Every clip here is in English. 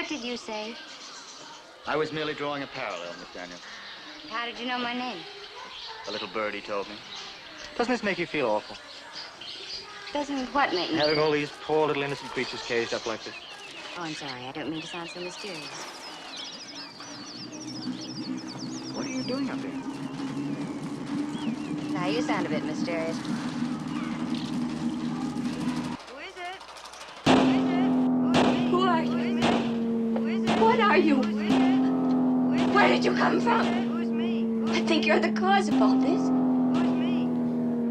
What did you say? I was merely drawing a parallel, Miss Daniel. How did you know my name? A little birdie told me. Doesn't this make you feel awful? Doesn't what make me? Having all these poor little innocent creatures caged up like this. Oh, I'm sorry. I don't mean to sound so mysterious. What are you doing up here? Now, you sound a bit mysterious. Who is it? Who is it? Who are you? Who is it? What are you? Who is it? Who is it? Where did you come from? Who's me? I think you're the cause of all this. Who's me?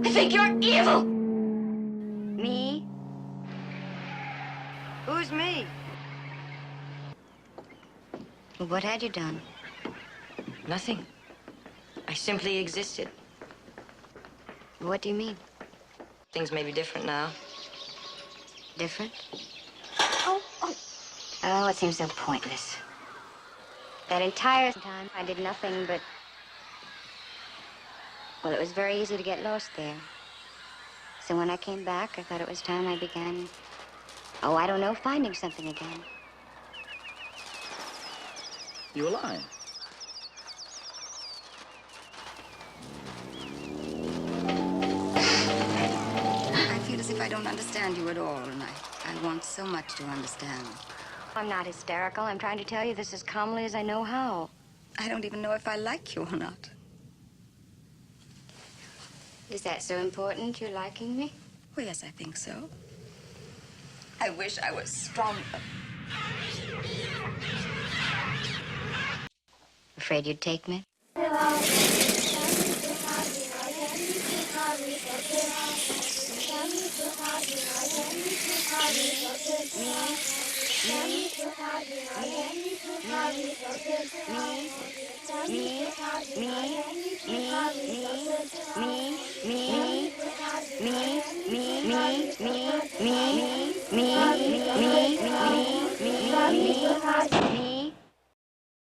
I think you're evil. Me? Who's me? Well, what had you done? Nothing. I simply existed. What do you mean? Things may be different now. Different? Oh, it seems so pointless. That entire time, I did nothing but... Well, it was very easy to get lost there. So when I came back, I thought it was time I began... Oh, I don't know, finding something again. You were lying. I feel as if I don't understand you at all, and I want so much to understand. I'm not hysterical. I'm trying to tell you this as calmly as I know how. I don't even know if I like you or not. Is that so important, you liking me? Oh, yes, I think so. I wish I was stronger. Afraid you'd take me?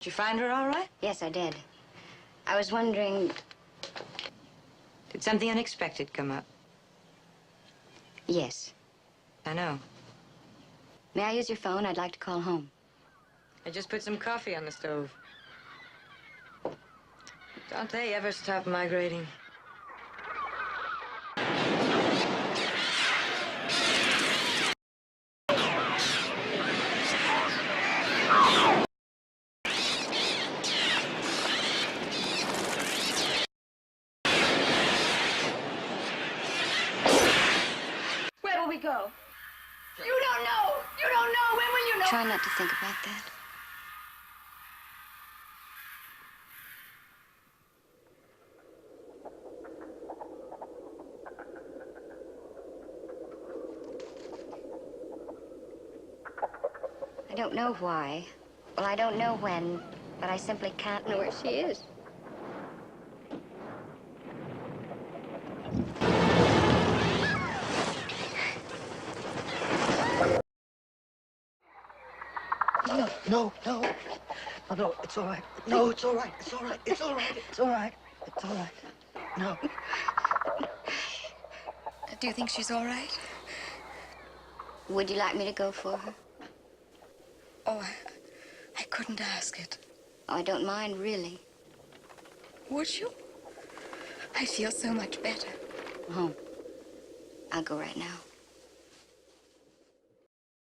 Did you find her all right? Yes, I did. I was wondering... Did something unexpected come up? Yes. I know. May I use your phone? I'd like to call home. I just put some coffee on the stove. Don't they ever stop migrating? Where will we go? You don't know. You don't know. When will you know? Try not to think about that. I don't know why. Well, I don't know when, but I simply can't know where she is. No, it's all right. No, it's all right. It's all right. It's all right. It's all right. It's all right. No. Do you think she's all right? Would you like me to go for her? Oh, I couldn't ask it. Oh, I don't mind, really. Would you? I feel so much better. Home. I'll go right now.